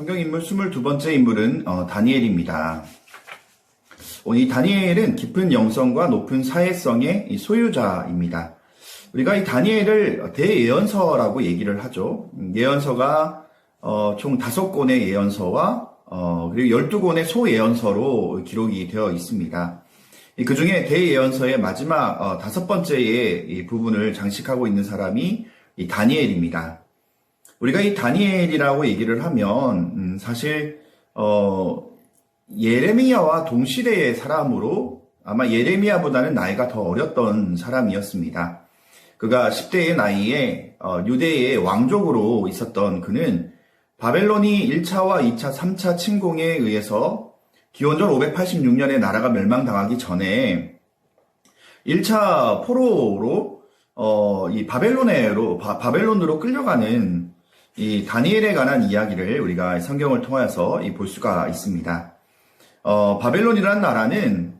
성경인물 22번째 인물은 다니엘입니다. 이 다니엘은 깊은 영성과 높은 사회성의 소유자입니다. 우리가 이 다니엘을 대예언서라고 얘기를 하죠. 예언서가 총 5권의 예언서와 그리고 12권의 소예언서로 기록이 되어 있습니다. 그 중에 대예언서의 마지막 5번째의 이 부분을 장식하고 있는 사람이 이 다니엘입니다. 우리가 이 다니엘이라고 얘기를 하면 사실 예레미야와 동시대의 사람으로 아마 예레미야보다는 나이가 더 어렸던 사람이었습니다. 그가 10대의 나이에 유대의 왕족으로 있었던 그는 바벨론이 1차와 2차, 3차 침공에 의해서 기원전 586년에 나라가 멸망당하기 전에 1차 포로로 이 바벨론으로 끌려가는 이 다니엘에 관한 이야기를 우리가 성경을 통해서 볼 수가 있습니다. 바벨론이라는 나라는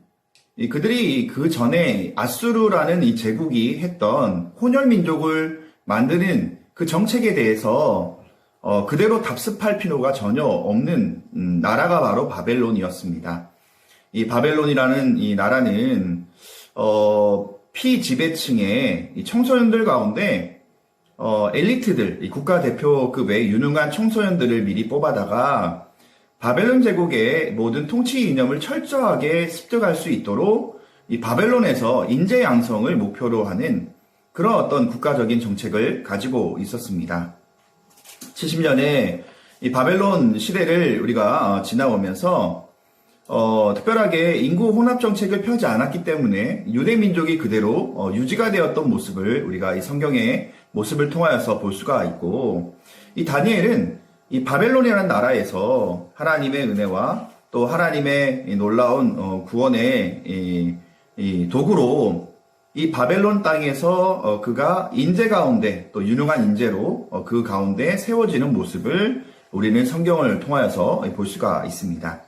그들이 그 전에 아수르라는 이 제국이 했던 혼혈 민족을 만드는 그 정책에 대해서 그대로 답습할 필요가 전혀 없는 나라가 바로 바벨론이었습니다. 이 바벨론이라는 이 나라는 피지배층의 이 청소년들 가운데 엘리트들, 이 국가대표급의 유능한 청소년들을 미리 뽑아다가 바벨론 제국의 모든 통치 이념을 철저하게 습득할 수 있도록 이 바벨론에서 인재 양성을 목표로 하는 그런 어떤 국가적인 정책을 가지고 있었습니다. 70년에 이 바벨론 시대를 우리가 지나오면서 특별하게 인구 혼합 정책을 펴지 않았기 때문에 유대 민족이 그대로 유지가 되었던 모습을 우리가 이 성경의 모습을 통하여서 볼 수가 있고, 이 다니엘은 이 바벨론이라는 나라에서 하나님의 은혜와 또 하나님의 놀라운 구원의 이 도구로 이 바벨론 땅에서 그가 인재 가운데 또 유능한 인재로 그 가운데 세워지는 모습을 우리는 성경을 통하여서 볼 수가 있습니다.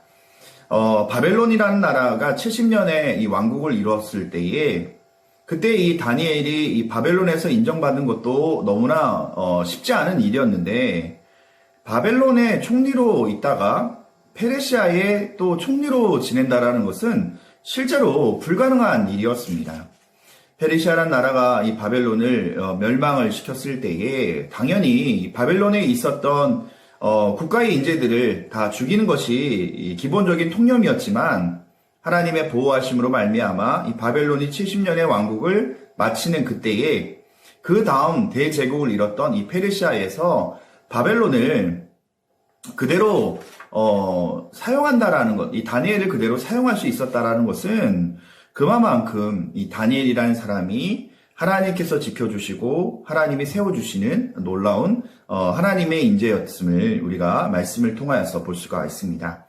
바벨론이라는 나라가 70년에 이 왕국을 이루었을 때에 그때 이 다니엘이 이 바벨론에서 인정받는 것도 너무나 쉽지 않은 일이었는데, 바벨론의 총리로 있다가 페르시아의 또 총리로 지낸다라는 것은 실제로 불가능한 일이었습니다. 페르시아라는 나라가 이 바벨론을 멸망을 시켰을 때에 당연히 바벨론에 있었던 국가의 인재들을 다 죽이는 것이 기본적인 통념이었지만, 하나님의 보호하심으로 말미암아 이 바벨론이 70년의 왕국을 마치는 그때에 그 다음 대제국을 이뤘던 이 페르시아에서 바벨론을 그대로 사용한다라는 것, 이 다니엘을 그대로 사용할 수 있었다라는 것은 그만큼 이 다니엘이라는 사람이 하나님께서 지켜주시고 하나님이 세워주시는 놀라운 하나님의 인재였음을 우리가 말씀을 통하여서 볼 수가 있습니다.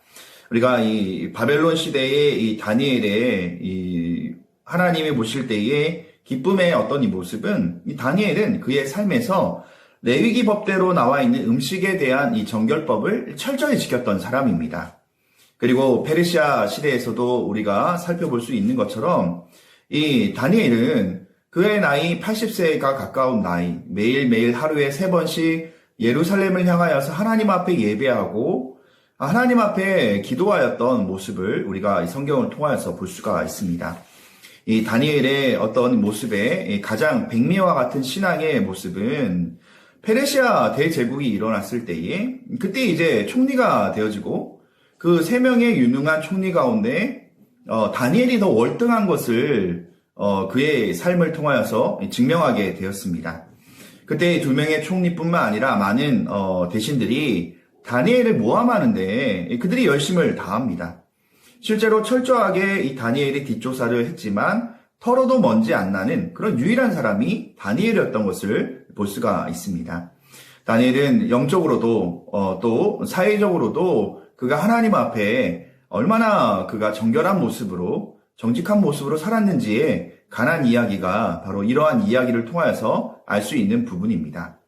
우리가 이 바벨론 시대의 이 다니엘의 이 하나님이 보실 때의 기쁨의 어떤 이 모습은, 이 다니엘은 그의 삶에서 레위기 법대로 나와 있는 음식에 대한 이 정결법을 철저히 지켰던 사람입니다. 그리고 페르시아 시대에서도 우리가 살펴볼 수 있는 것처럼 이 다니엘은 그의 나이 80세가 가까운 나이, 매일매일 하루에 3번씩 예루살렘을 향하여서 하나님 앞에 예배하고 하나님 앞에 기도하였던 모습을 우리가 이 성경을 통하여서 볼 수가 있습니다. 이 다니엘의 어떤 모습의 가장 백미와 같은 신앙의 모습은 페르시아 대제국이 일어났을 때에 그때 이제 총리가 되어지고 그 3명의 유능한 총리 가운데 다니엘이 더 월등한 것을 그의 삶을 통하여서 증명하게 되었습니다. 그때 2명의 총리뿐만 아니라 많은 대신들이 다니엘을 모함하는데 그들이 열심을 다합니다. 실제로 철저하게 이 다니엘이 뒷조사를 했지만 털어도 먼지 안 나는 그런 유일한 사람이 다니엘이었던 것을 볼 수가 있습니다. 다니엘은 영적으로도 또 사회적으로도 그가 하나님 앞에 얼마나 그가 정결한 모습으로 정직한 모습으로 살았는지에 관한 이야기가 바로 이러한 이야기를 통하여서 알 수 있는 부분입니다.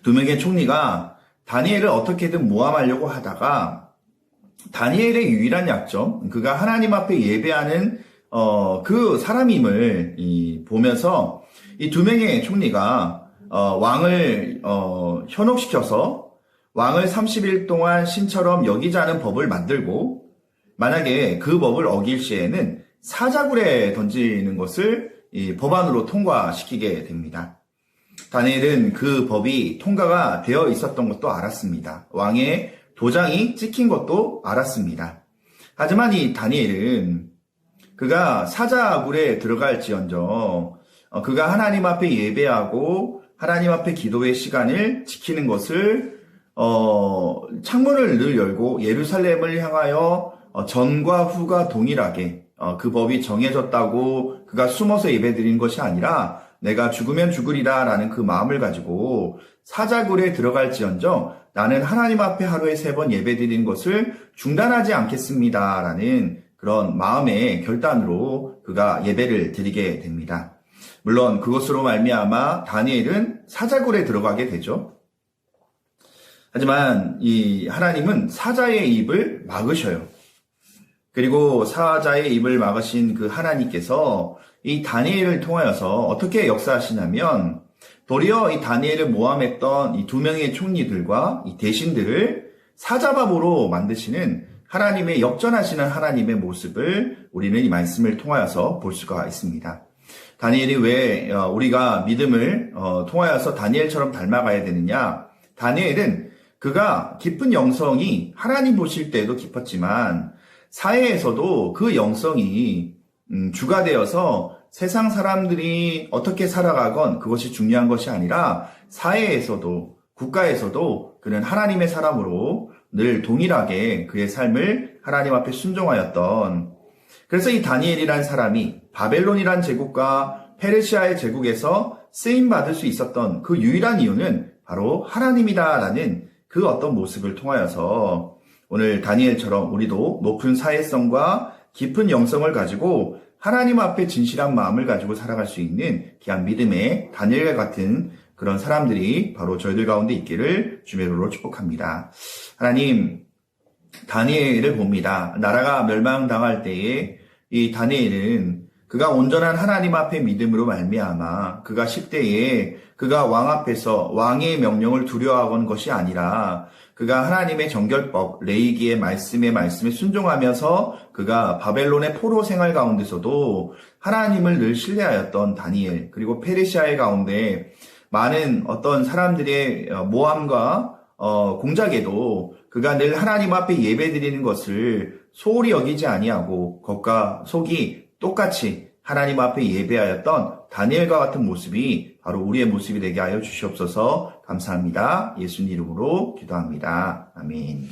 2명의 총리가 다니엘을 어떻게든 모함하려고 하다가 다니엘의 유일한 약점, 그가 하나님 앞에 예배하는 그 사람임을 보면서 이 2명의 총리가 왕을 현혹시켜서 왕을 30일 동안 신처럼 여기자는 법을 만들고 만약에 그 법을 어길 시에는 사자굴에 던지는 것을 이 법안으로 통과시키게 됩니다. 다니엘은 그 법이 통과가 되어 있었던 것도 알았습니다. 왕의 도장이 찍힌 것도 알았습니다. 하지만 이 다니엘은 그가 사자굴에 들어갈지언정 그가 하나님 앞에 예배하고 하나님 앞에 기도의 시간을 지키는 것을 창문을 늘 열고 예루살렘을 향하여 전과 후가 동일하게 그 법이 정해졌다고 그가 숨어서 예배드린 것이 아니라 내가 죽으면 죽으리라 라는 그 마음을 가지고 사자굴에 들어갈지언정 나는 하나님 앞에 하루에 3번 예배드리는 것을 중단하지 않겠습니다 라는 그런 마음의 결단으로 그가 예배를 드리게 됩니다. 물론 그것으로 말미암아 다니엘은 사자굴에 들어가게 되죠. 하지만 이 하나님은 사자의 입을 막으셔요. 그리고 사자의 입을 막으신 그 하나님께서 이 다니엘을 통하여서 어떻게 역사하시냐면 도리어 이 다니엘을 모함했던 이 2명의 총리들과 이 대신들을 사자밥으로 만드시는 하나님의 역전하시는 하나님의 모습을 우리는 이 말씀을 통하여서 볼 수가 있습니다. 다니엘이 왜 우리가 믿음을 통하여서 다니엘처럼 닮아가야 되느냐? 다니엘은 그가 깊은 영성이 하나님 보실 때에도 깊었지만 사회에서도 그 영성이 주가 되어서 세상 사람들이 어떻게 살아가건 그것이 중요한 것이 아니라 사회에서도 국가에서도 그는 하나님의 사람으로 늘 동일하게 그의 삶을 하나님 앞에 순종하였던, 그래서 이 다니엘이란 사람이 바벨론이란 제국과 페르시아의 제국에서 쓰임받을 수 있었던 그 유일한 이유는 바로 하나님이다라는 그 어떤 모습을 통하여서 오늘 다니엘처럼 우리도 높은 사회성과 깊은 영성을 가지고 하나님 앞에 진실한 마음을 가지고 살아갈 수 있는 귀한 믿음의 다니엘과 같은 그런 사람들이 바로 저희들 가운데 있기를 주의 이름으로 축복합니다. 하나님, 다니엘을 봅니다. 나라가 멸망당할 때에 이 다니엘은 그가 온전한 하나님 앞에 믿음으로 말미암아 그가 10대에 그가 왕 앞에서 왕의 명령을 두려워하는 것이 아니라 그가 하나님의 정결법, 레위기의 말씀에 순종하면서 그가 바벨론의 포로 생활 가운데서도 하나님을 늘 신뢰하였던 다니엘, 그리고 페르시아의 가운데 많은 어떤 사람들의 모함과 공작에도 그가 늘 하나님 앞에 예배드리는 것을 소홀히 여기지 아니하고 겉과 속이 똑같이 하나님 앞에 예배하였던 다니엘과 같은 모습이 바로 우리의 모습이 되게 하여 주시옵소서. 감사합니다. 예수님 이름으로 기도합니다. 아멘.